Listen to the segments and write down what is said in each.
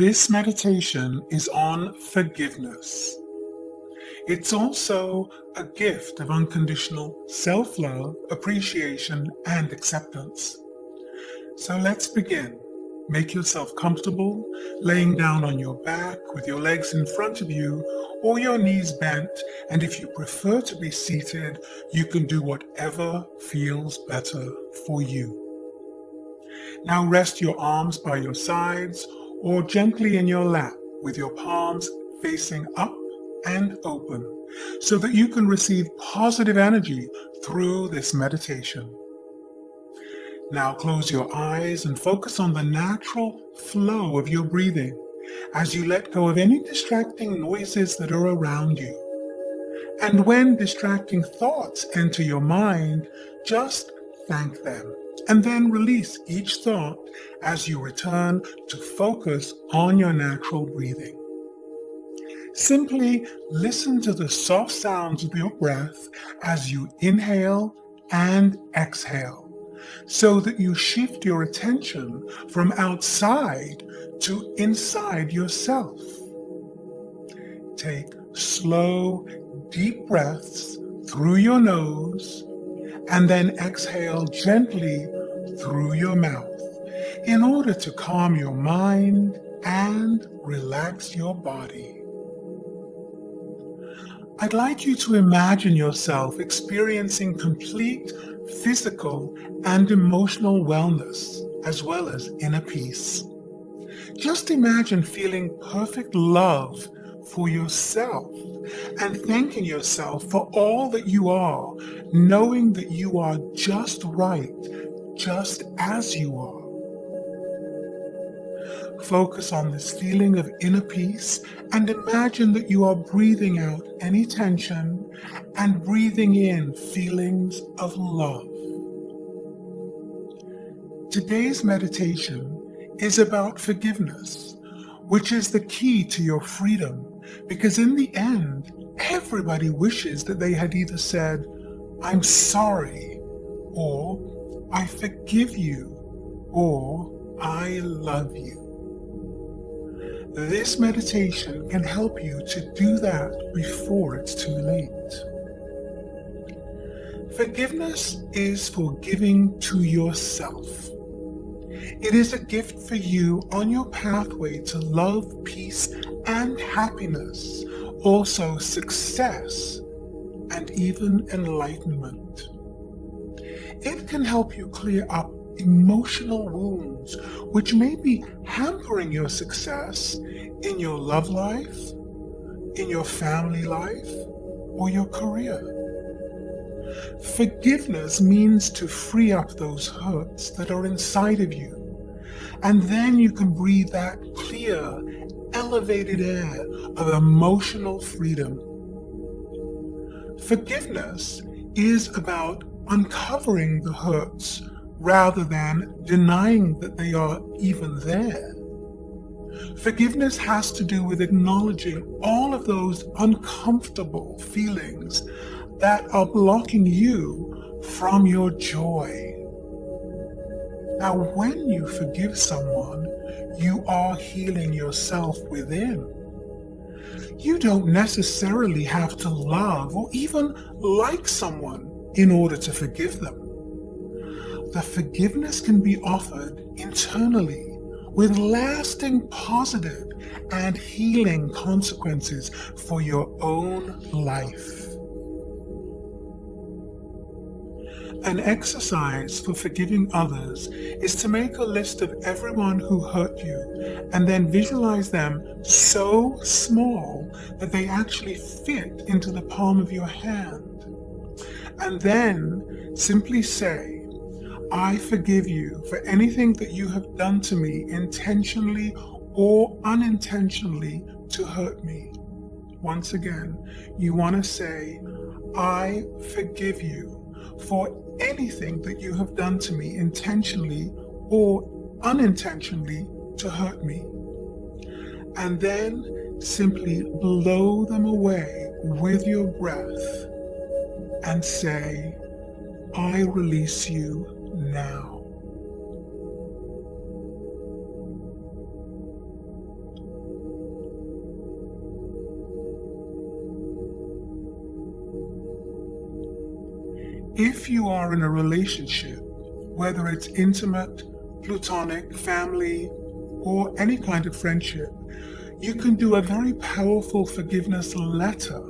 This meditation is on forgiveness. It's also a gift of unconditional self-love, appreciation, and acceptance. So let's begin. Make yourself comfortable, laying down on your back with your legs in front of you or your knees bent, and if you prefer to be seated, you can do whatever feels better for you. Now rest your arms by your sides or gently in your lap with your palms facing up and open so that you can receive positive energy through this meditation. Now close your eyes and focus on the natural flow of your breathing as you let go of any distracting noises that are around you. And when distracting thoughts enter your mind, just thank them and then release each thought as you return to focus on your natural breathing. Simply listen to the soft sounds of your breath as you inhale and exhale, so that you shift your attention from outside to inside yourself. Take slow, deep breaths through your nose and then exhale gently through your mouth in order to calm your mind and relax your body. I'd like you to imagine yourself experiencing complete physical and emotional wellness, as well as inner peace. Just imagine feeling perfect love for yourself and thanking yourself for all that you are, knowing that you are just right, just as you are. Focus on this feeling of inner peace and imagine that you are breathing out any tension and breathing in feelings of love. Today's meditation is about forgiveness, which is the key to your freedom, because in the end, everybody wishes that they had either said, "I'm sorry," or "I forgive you," or "I love you." This meditation can help you to do that before it's too late. Forgiveness is forgiving to yourself. It is a gift for you on your pathway to love, peace, and happiness, also success, and even enlightenment. It can help you clear up emotional wounds which may be hampering your success in your love life, in your family life, or your career. Forgiveness means to free up those hurts that are inside of you, and then you can breathe that clear, elevated air of emotional freedom. Forgiveness is about uncovering the hurts rather than denying that they are even there. Forgiveness has to do with acknowledging all of those uncomfortable feelings that are blocking you from your joy. Now, when you forgive someone, you are healing yourself within. You don't necessarily have to love or even like someone in order to forgive them. The forgiveness can be offered internally with lasting positive and healing consequences for your own life. An exercise for forgiving others is to make a list of everyone who hurt you and then visualize them so small that they actually fit into the palm of your hand. And then simply say, "I forgive you for anything that you have done to me intentionally or unintentionally to hurt me." Once again, you want to say, "I forgive you for anything that you have done to me intentionally or unintentionally to hurt me." And then simply blow them away with your breath and say, "I release you now." if you are in a relationship, whether it's intimate, platonic, family, or any kind of friendship, you can do a very powerful forgiveness letter.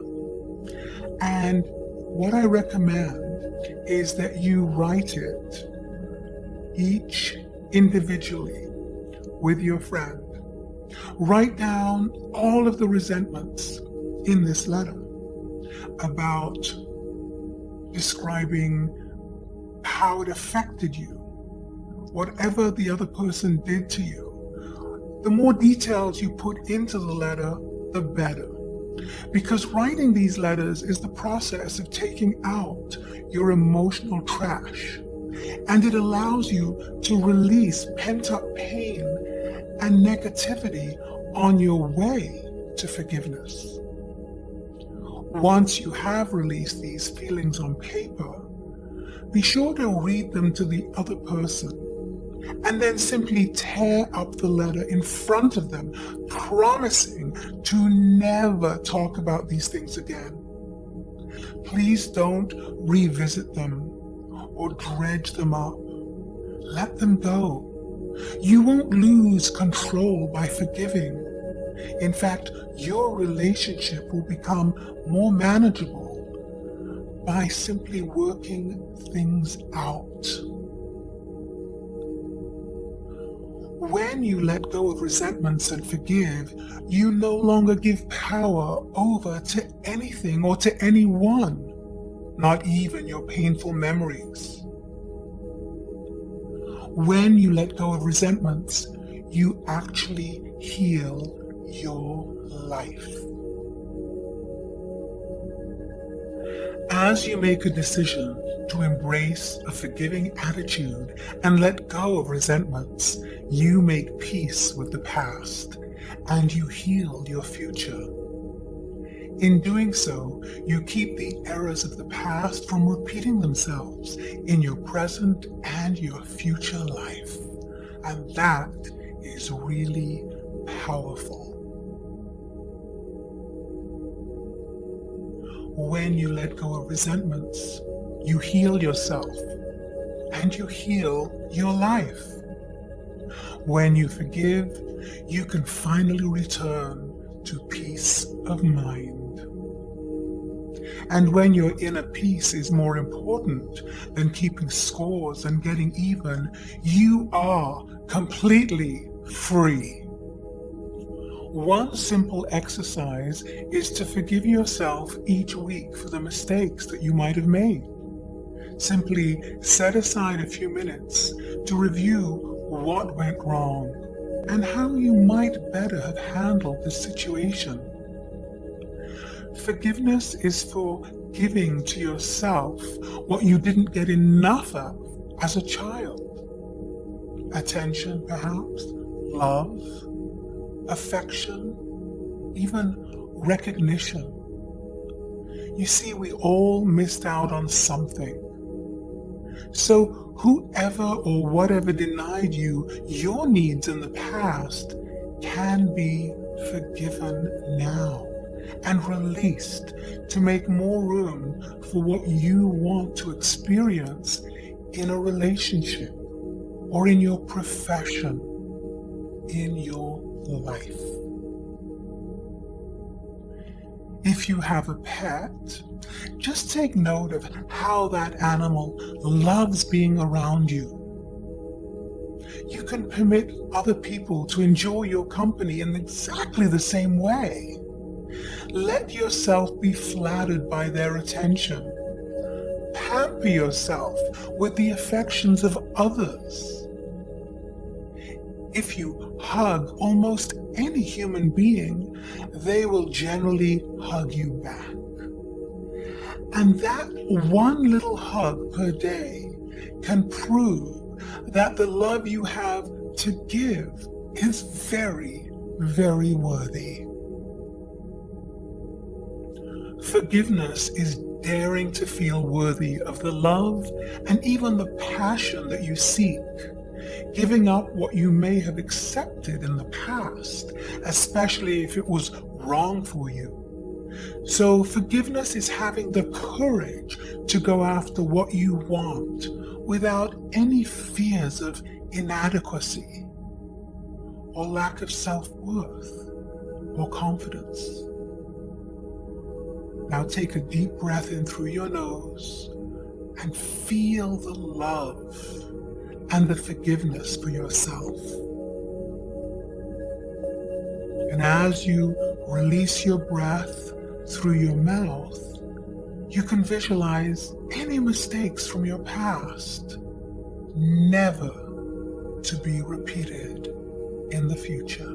And what I recommend is that you write it each individually with your friend. Write down all of the resentments in this letter about describing how it affected you, whatever the other person did to you. The more details you put into the letter, the better. Because writing these letters is the process of taking out your emotional trash, and it allows you to release pent-up pain and negativity on your way to forgiveness. Once you have released these feelings on paper, be sure to read them to the other person, and then simply tear up the letter in front of them, promising to never talk about these things again. Please don't revisit them or dredge them up. Let them go. You won't lose control by forgiving. In fact, your relationship will become more manageable by simply working things out. When you let go of resentments and forgive, you no longer give power over to anything or to anyone, not even your painful memories. When you let go of resentments, you actually heal your life. As you make a decision to embrace a forgiving attitude and let go of resentments, you make peace with the past and you heal your future. In doing so, you keep the errors of the past from repeating themselves in your present and your future life. And that is really powerful. When you let go of resentments, you heal yourself and you heal your life. When you forgive, you can finally return to peace of mind. And when your inner peace is more important than keeping scores and getting even, you are completely free. One simple exercise is to forgive yourself each week for the mistakes that you might have made. Simply set aside a few minutes to review what went wrong and how you might better have handled the situation. Forgiveness is for giving to yourself what you didn't get enough of as a child. Attention, perhaps, love, affection, even recognition. You see, we all missed out on something. So whoever or whatever denied you your needs in the past can be forgiven now and released to make more room for what you want to experience in a relationship or in your profession, in your life. If you have a pet, just take note of how that animal loves being around you. You can permit other people to enjoy your company in exactly the same way. Let yourself be flattered by their attention. Pamper yourself with the affections of others. If you hug almost any human being, they will generally hug you back. And that one little hug per day can prove that the love you have to give is very, very worthy. Forgiveness is daring to feel worthy of the love and even the passion that you seek, giving up what you may have accepted in the past, especially if it was wrong for you, So forgiveness is having the courage to go after what you want without any fears of inadequacy or lack of self-worth or confidence. Now take a deep breath in through your nose and feel the love and the forgiveness for yourself. And as you release your breath through your mouth, you can visualize any mistakes from your past never to be repeated in the future.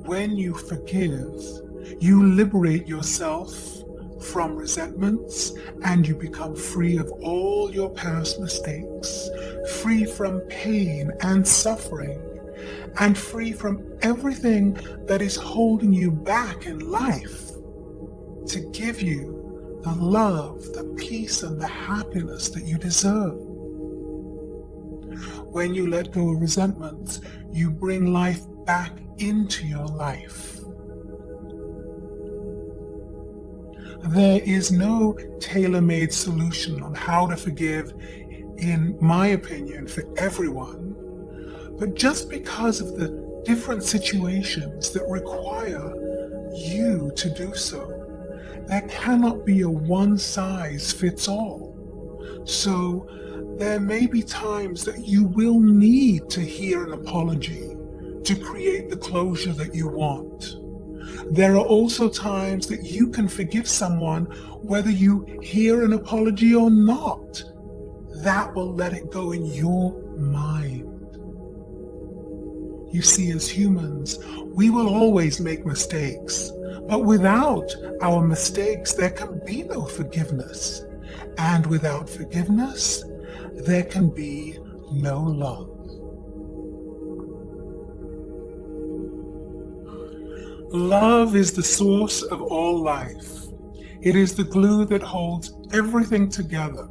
When you forgive, you liberate yourself from resentments and you become free of all your past mistakes, free from pain and suffering, and free from everything that is holding you back in life to give you the love, the peace, and the happiness that you deserve. When you let go of resentment, you bring life back into your life. There is no tailor-made solution on how to forgive, in my opinion, for everyone. But just because of the different situations that require you to do so, there cannot be a one-size-fits-all. So there may be times that you will need to hear an apology to create the closure that you want. There are also times that you can forgive someone whether you hear an apology or not. That will let it go in your mind. You see, as humans, we will always make mistakes, but without our mistakes, there can be no forgiveness. And without forgiveness, there can be no love. Love is the source of all life. It is the glue that holds everything together.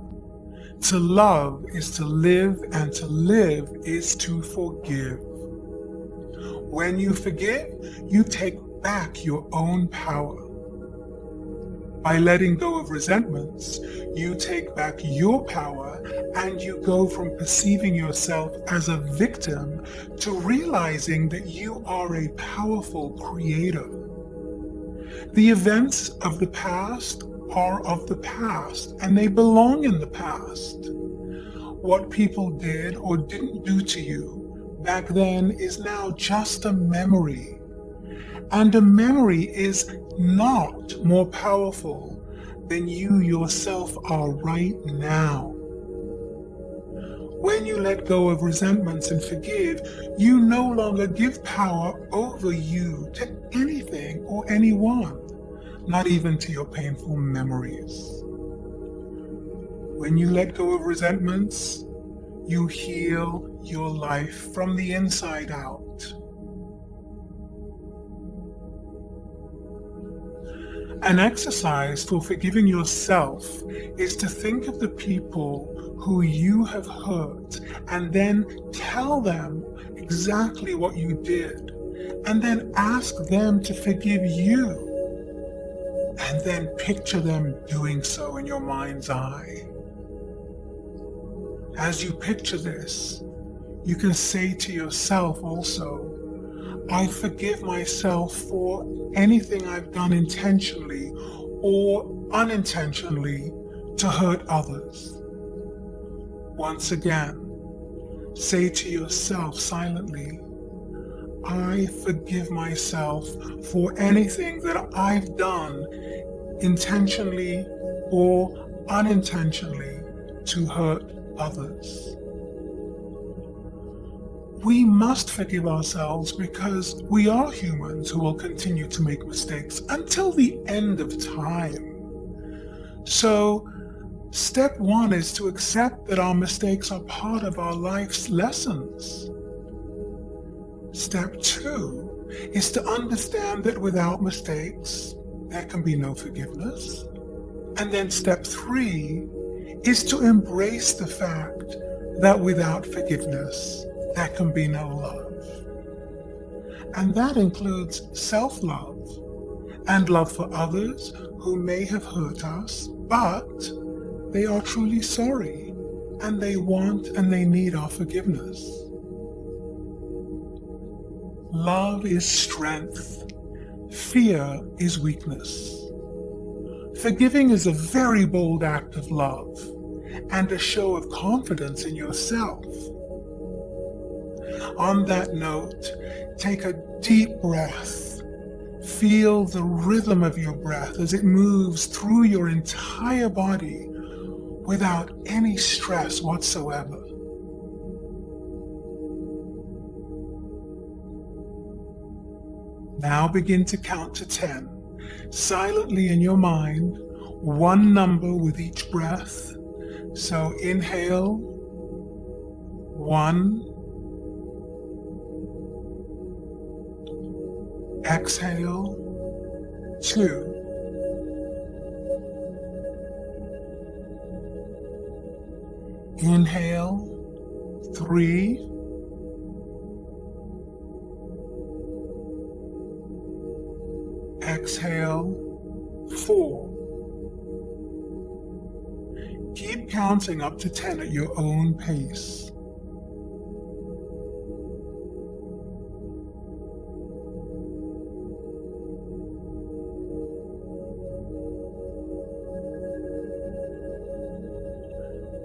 To love is to live, and to live is to forgive. When you forgive, you take back your own power. By letting go of resentments, you take back your power and you go from perceiving yourself as a victim to realizing that you are a powerful creator. The events of the past are of the past and they belong in the past. What people did or didn't do to you back then is now just a memory. And a memory is not more powerful than you yourself are right now. When you let go of resentments and forgive, you no longer give power over you to anything or anyone, not even to your painful memories. When you let go of resentments, you heal your life from the inside out. An exercise for forgiving yourself is to think of the people who you have hurt and then tell them exactly what you did, and then ask them to forgive you, and then picture them doing so in your mind's eye. As you picture this, you can say to yourself also, I forgive myself for anything I've done intentionally or unintentionally to hurt others. Once again, say to yourself silently, I forgive myself for anything that I've done intentionally or unintentionally to hurt others. We must forgive ourselves because we are humans who will continue to make mistakes until the end of time. So, step one is to accept that our mistakes are part of our life's lessons. Step two is to understand that without mistakes, there can be no forgiveness. And then step three is to embrace the fact that without forgiveness, there can be no love. And that includes self-love and love for others who may have hurt us, but they are truly sorry and they want and they need our forgiveness. Love is strength. Fear is weakness. Forgiving is a very bold act of love and a show of confidence in yourself. On that note, take a deep breath. Feel the rhythm of your breath as it moves through your entire body without any stress whatsoever. Now begin to count to 10, silently in your mind, one number with each breath. So inhale, 1. Exhale, 2. Inhale, 3. Exhale, 4. Keep counting up to 10 at your own pace.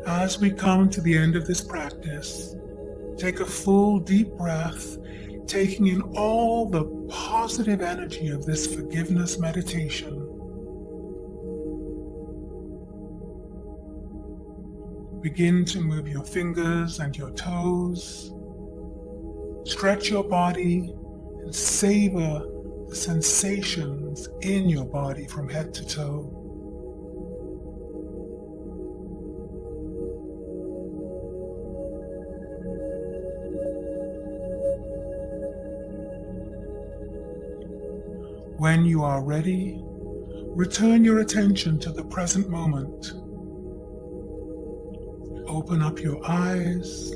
As we come to the end of this practice, take a full deep breath, taking in all the positive energy of this forgiveness meditation. Begin to move your fingers and your toes. Stretch your body and savor the sensations in your body from head to toe. When you are ready, return your attention to the present moment. Open up your eyes.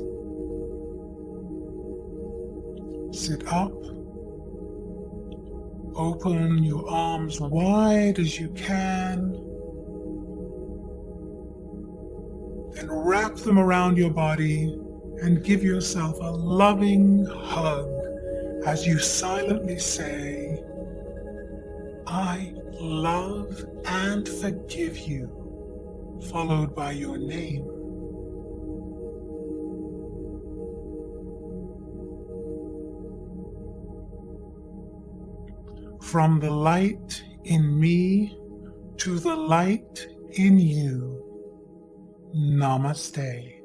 Sit up. Open your arms wide as you can. Then wrap them around your body and give yourself a loving hug as you silently say, "I love and forgive you," followed by your name. From the light in me to the light in you. Namaste.